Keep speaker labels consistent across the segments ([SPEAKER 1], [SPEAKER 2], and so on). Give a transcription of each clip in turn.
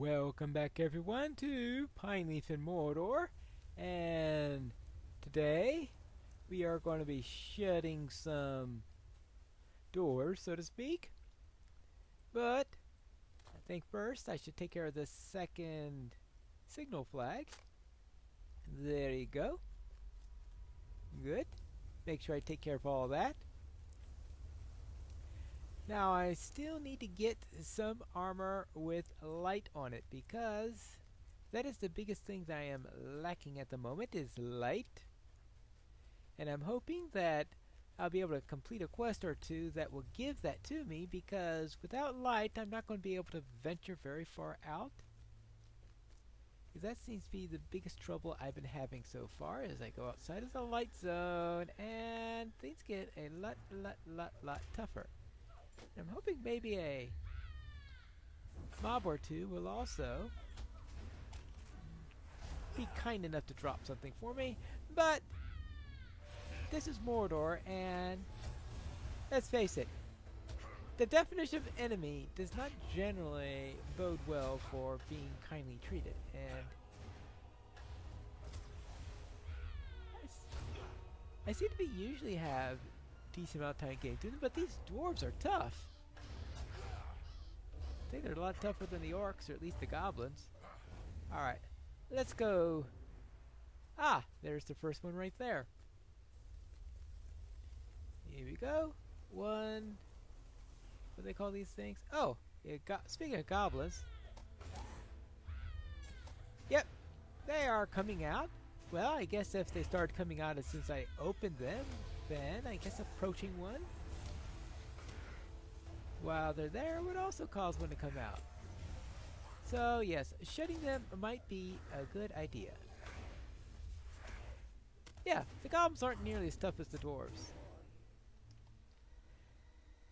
[SPEAKER 1] Welcome back everyone to Pineleaf and Mordor, and today we are going to be shutting some doors, so to speak. But I think first I should take care of the second signal flag. There you go. Good. Make sure I take care of all that. Now I still need to get some armor with light on it, because that is the biggest thing that I am lacking at the moment is light. And I'm hoping that I'll be able to complete a quest or two that will give that to me, because without light I'm not going to be able to venture very far out. Because that seems to be the biggest trouble I've been having so far as I go outside of the light zone and things get a lot tougher. I'm hoping maybe a mob or two will also be kind enough to drop something for me, but this is Mordor, and let's face it, the definition of enemy does not generally bode well for being kindly treated, and I seem to be usually have decent amount of time getting through them, but these dwarves are tough. I think they're a lot tougher than the orcs, or at least the goblins. Alright, let's go. Ah, there's the first one right there. Here we go. One. What do they call these things? Oh, speaking of goblins. Yep, they are coming out. Well, I guess if they started coming out as soon as I opened them, then I guess approaching one while they're there would also cause one to come out. So yes, shutting them might be a good idea. Yeah, the goblins aren't nearly as tough as the dwarves.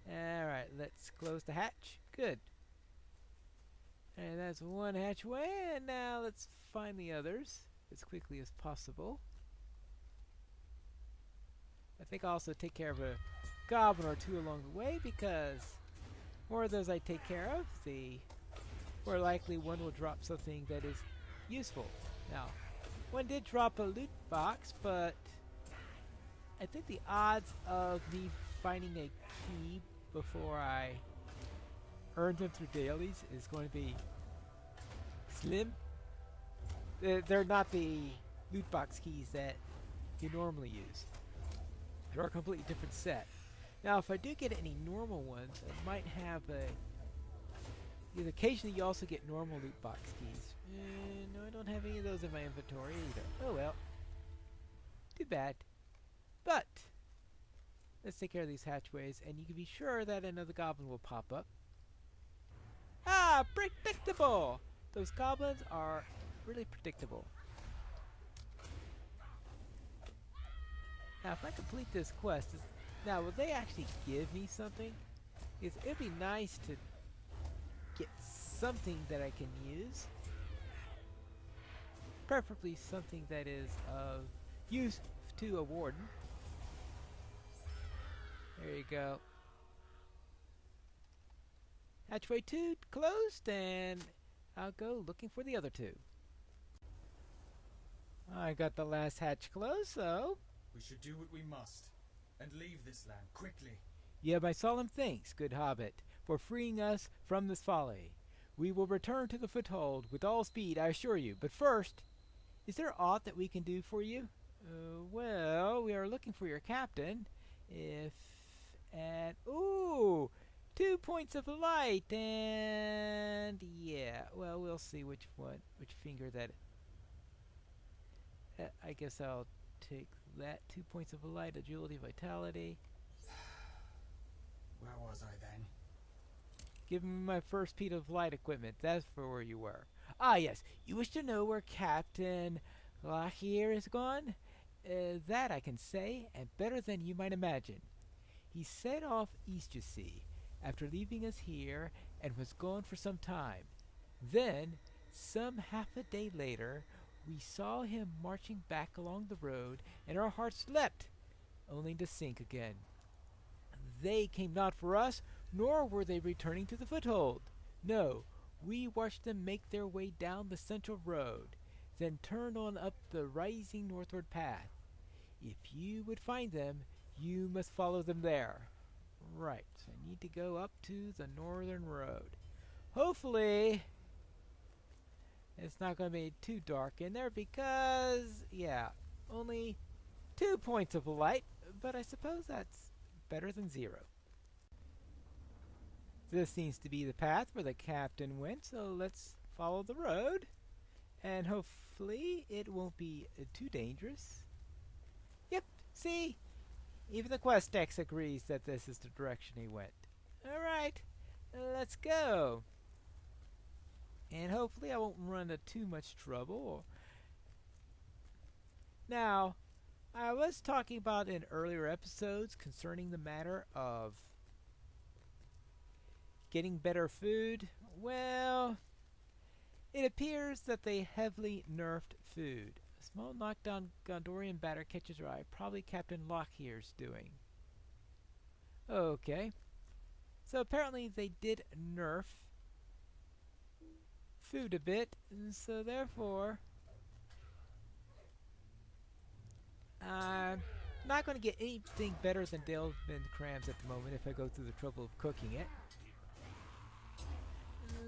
[SPEAKER 1] Alright, let's close the hatch. Good. And that's one hatchway, and now let's find the others as quickly as possible. I think I'll also take care of a goblin or two along the way, because the more of those I take care of, the more likely one will drop something that is useful. Now, one did drop a loot box, but I think the odds of me finding a key before I earn them through dailies is going to be slim. They're not the loot box keys that you normally use. They're a completely different set. Now, if I do get any normal ones, I might have because occasionally you also get normal loot box keys. No, I don't have any of those in my inventory either. Oh well. Too bad. But let's take care of these hatchways, and you can be sure that another goblin will pop up. Ah, predictable! Those goblins are really predictable. Now, if I complete this quest, now will they actually give me something? Because it'd be nice to get something that I can use. Preferably something that is of use to a warden. There you go. Hatchway 2 closed, and I'll go looking for the other two. I got the last hatch closed, so
[SPEAKER 2] we should do what we must, and leave this land quickly.
[SPEAKER 1] You have my solemn thanks, good hobbit, for freeing us from this folly. We will return to the foothold with all speed, I assure you. But first, is there aught that we can do for you? Well, we are looking for your captain. Ooh, 2 points of light, and yeah, well, we'll see which finger that. I guess I'll take that. 2 points of light, agility, vitality.
[SPEAKER 2] Where was I then?
[SPEAKER 1] Give me my first piece of light equipment. That's for where you were. Ah, yes. You wish to know where Captain Lachir is gone? That I can say, and better than you might imagine. He set off east, you see, after leaving us here, and was gone for some time. Then, some half a day later, we saw him marching back along the road, and our hearts leapt, only to sink again. They came not for us, nor were they returning to the foothold. No, We watched them make their way down the central road, then turn on up the rising northward path. If you would find them, you must follow them there. Right, so I need to go up to the northern road. Hopefully, it's not going to be too dark in there because, yeah, only 2 points of light, but I suppose that's better than 0. This seems to be the path where the captain went, so let's follow the road, and hopefully it won't be too dangerous. Yep, see? Even the quest text agrees that this is the direction he went. Alright, let's go. And hopefully I won't run into too much trouble. Now, I was talking about in earlier episodes concerning the matter of getting better food. Well, it appears that they heavily nerfed food. A small knockdown Gondorian batter catches your eye. Probably Captain Lockhear's doing. Okay. So apparently they did nerf food a bit, and so therefore I'm not going to get anything better than Delvin Crams at the moment if I go through the trouble of cooking it.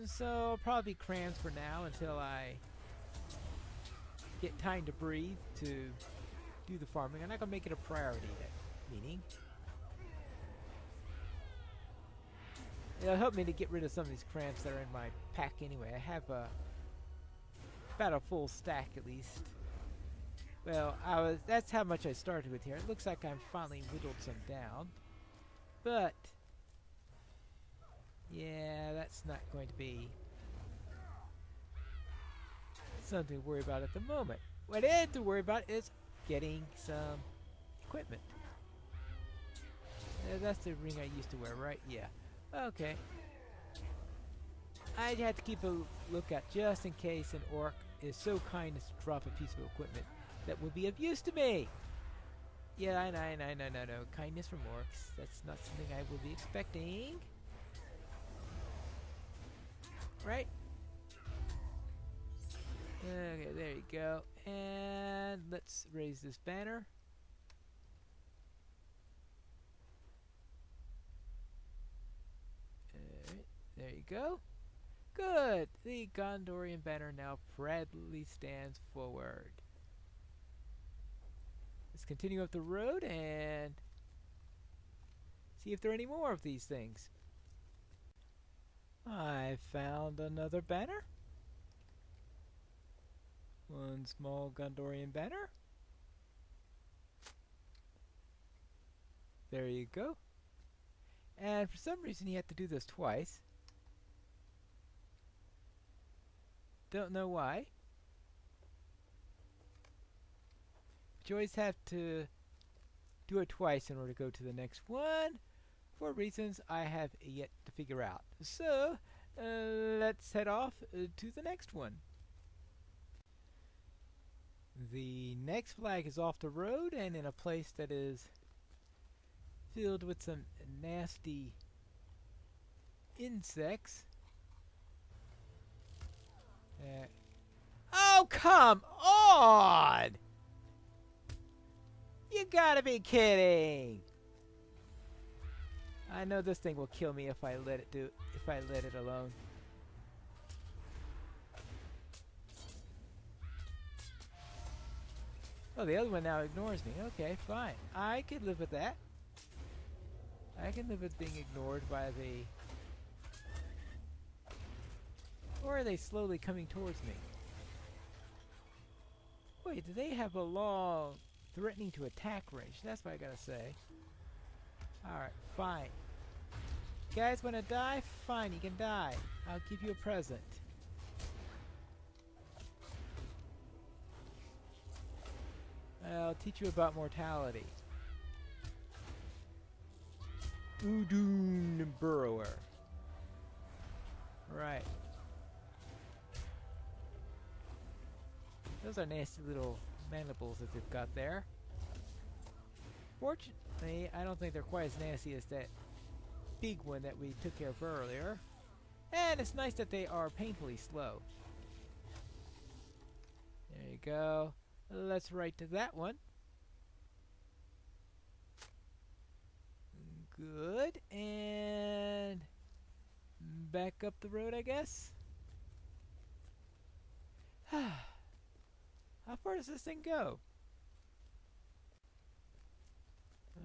[SPEAKER 1] So I'll probably crams for now until I get time to breathe to do the farming. I'm not going to make it a priority yet, meaning it'll help me to get rid of some of these crams that are in my pack anyway. I have about a full stack at least. Well, that's how much I started with here. It looks like I've finally whittled some down. But yeah, that's not going to be something to worry about at the moment. What I had to worry about is getting some equipment. That's the ring I used to wear, right? Yeah. Okay. I'd have to keep a lookout just in case an orc is so kind as to drop a piece of equipment that would be of use to me. Yeah, I know. Kindness from orcs. That's not something I will be expecting. Right? Okay, there you go. And let's raise this banner. There you go. Good. The Gondorian banner now proudly stands forward. Let's continue up the road and see if there are any more of these things. I found another banner. One small Gondorian banner. There you go. And for some reason you have to do this twice. Don't know why. But you always have to do it twice in order to go to the next one, for reasons I have yet to figure out. So, let's head off to the next one. The next flag is off the road and in a place that is filled with some nasty insects. Oh, come on! You gotta be kidding! I know this thing will kill me if I let it alone. Oh, the other one now ignores me. Okay, fine. I could live with that. I can live with being ignored by the... Or are they slowly coming towards me? Wait, do they have a long threatening to attack range? That's what I gotta say. Alright, fine. You guys wanna die? Fine, you can die. I'll give you a present. I'll teach you about mortality. Udun Burrower. Right. Those are nasty little mandibles that they've got there. Fortunately, I don't think they're quite as nasty as that big one that we took care of earlier. And it's nice that they are painfully slow. There you go. Let's write to that one. Good. And back up the road, I guess. How far does this thing go?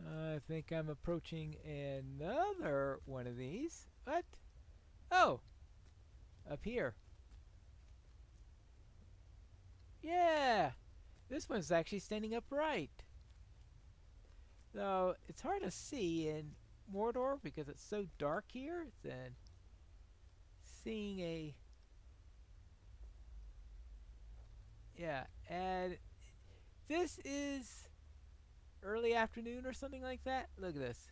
[SPEAKER 1] I think I'm approaching another one of these. What? Oh! Up here. Yeah! This one's actually standing upright. Though it's hard to see in Mordor because it's so dark here, then seeing a... Yeah, and this is early afternoon or something like that. Look at this.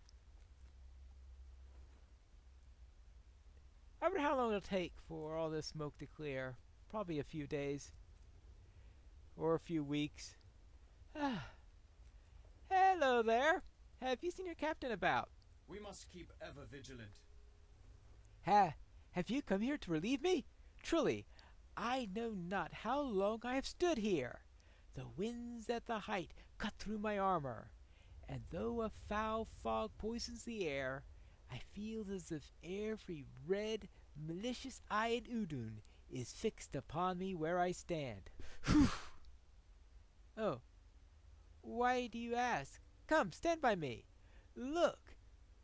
[SPEAKER 1] I wonder how long it'll take for all this smoke to clear. Probably a few days. Or a few weeks. Hello there. Have you seen your captain about?
[SPEAKER 2] We must keep ever vigilant.
[SPEAKER 1] Have you come here to relieve me? Truly, I know not how long I have stood here. The winds at the height cut through my armor, and though a foul fog poisons the air, I feel as if every red, malicious eye in Udun is fixed upon me where I stand. Whew! Oh, why do you ask? Come, stand by me. Look,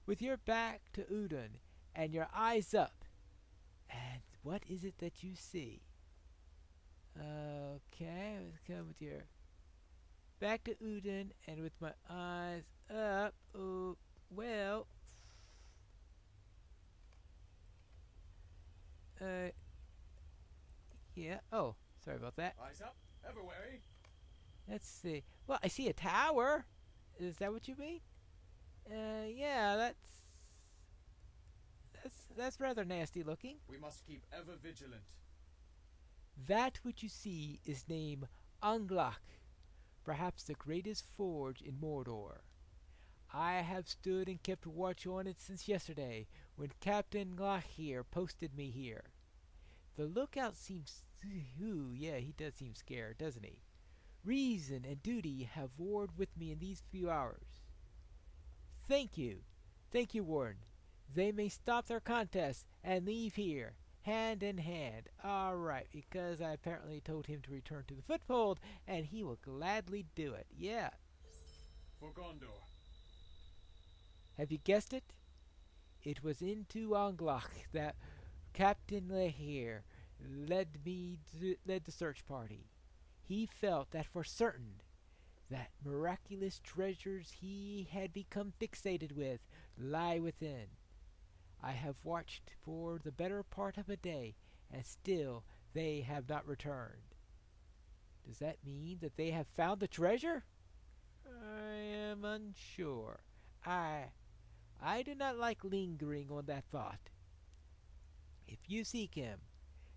[SPEAKER 1] with your back to Udun and your eyes up. And what is it that you see? Okay, let's come with your back to Udun and with my eyes up. Oh, well. Yeah. Oh, sorry about that.
[SPEAKER 2] Eyes up, ever wary.
[SPEAKER 1] Let's see. Well, I see a tower. Is that what you mean? Yeah, that's rather nasty looking.
[SPEAKER 2] We must keep ever vigilant.
[SPEAKER 1] That which you see is named Anglach, perhaps the greatest forge in Mordor. I have stood and kept watch on it since yesterday, when Captain Glachir posted me here. The lookout seems... Ooh, yeah, he does seem scared, doesn't he? Reason and duty have warred with me in these few hours. Thank you, Warden. They may stop their contest and leave here, hand in hand. All right, because I apparently told him to return to the foothold, and he will gladly do it. Yeah.
[SPEAKER 2] For Gondor.
[SPEAKER 1] Have you guessed it? It was into Anglach that Captain Lehir led the search party. He felt that for certain that miraculous treasures he had become fixated with lie within. I have watched for the better part of a day, and still they have not returned. Does that mean that they have found the treasure? I am unsure. I do not like lingering on that thought. If you seek him,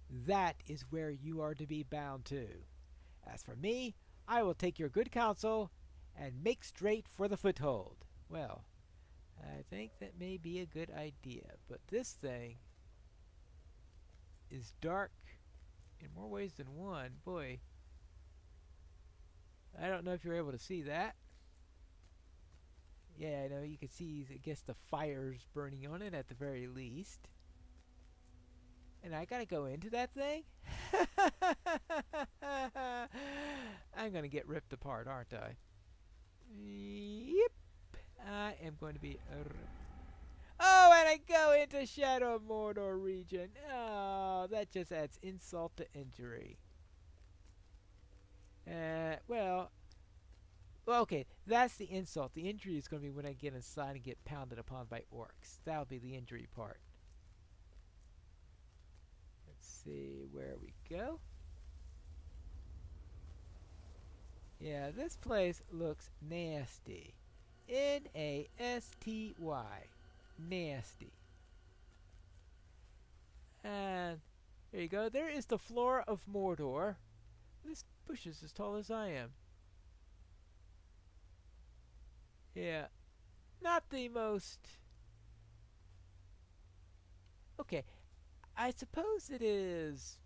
[SPEAKER 1] that is where you are to be bound to. As for me, I will take your good counsel and make straight for the foothold. Well, I think that may be a good idea, but this thing is dark in more ways than one. Boy, I don't know if you're able to see that. Yeah, I know you can see, I guess, the fires burning on it at the very least. And I gotta go into that thing? I'm gonna get ripped apart, aren't I? Yep. I am going to be... Oh, and I go into Shadow of Mordor region. Oh, that just adds insult to injury. Well, okay, that's the insult. The injury is going to be when I get inside and get pounded upon by orcs. That'll be the injury part. Let's see where we go. Yeah, this place looks nasty. N-A-S-T-Y. Nasty. And there you go. There is the floor of Mordor. This bush is as tall as I am. Yeah. Not the most... Okay. I suppose it is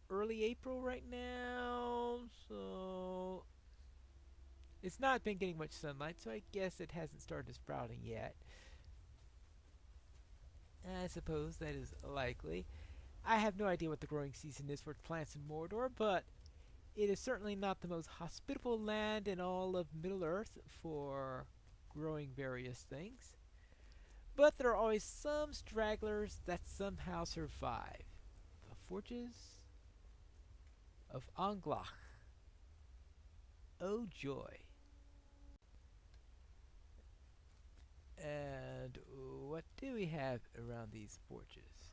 [SPEAKER 1] early April right now, so it's not been getting much sunlight, so I guess it hasn't started sprouting yet. I suppose that is likely. I have no idea what the growing season is for plants in Mordor, but it is certainly not the most hospitable land in all of Middle-earth for growing various things. But there are always some stragglers that somehow survive. The Forges of Anglach. Oh joy. And what do we have around these forges?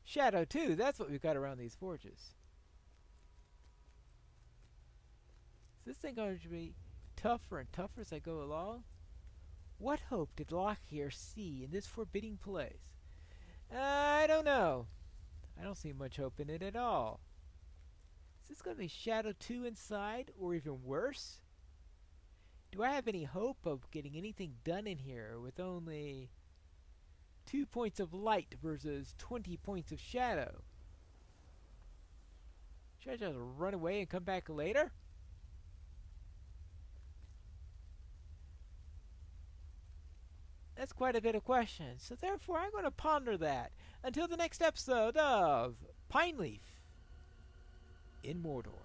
[SPEAKER 1] Shadow too, that's what we've got around these forges. Is this thing going to be tougher and tougher as I go along? What hope did Lockyer see in this forbidding place? I don't know. I don't see much hope in it at all. Is this going to be Shadow 2 inside, or even worse? Do I have any hope of getting anything done in here with only 2 points of light versus 20 points of shadow? Should I just run away and come back later? That's quite a bit of questions, so therefore I'm going to ponder that until the next episode of Pineleaf in Mordor.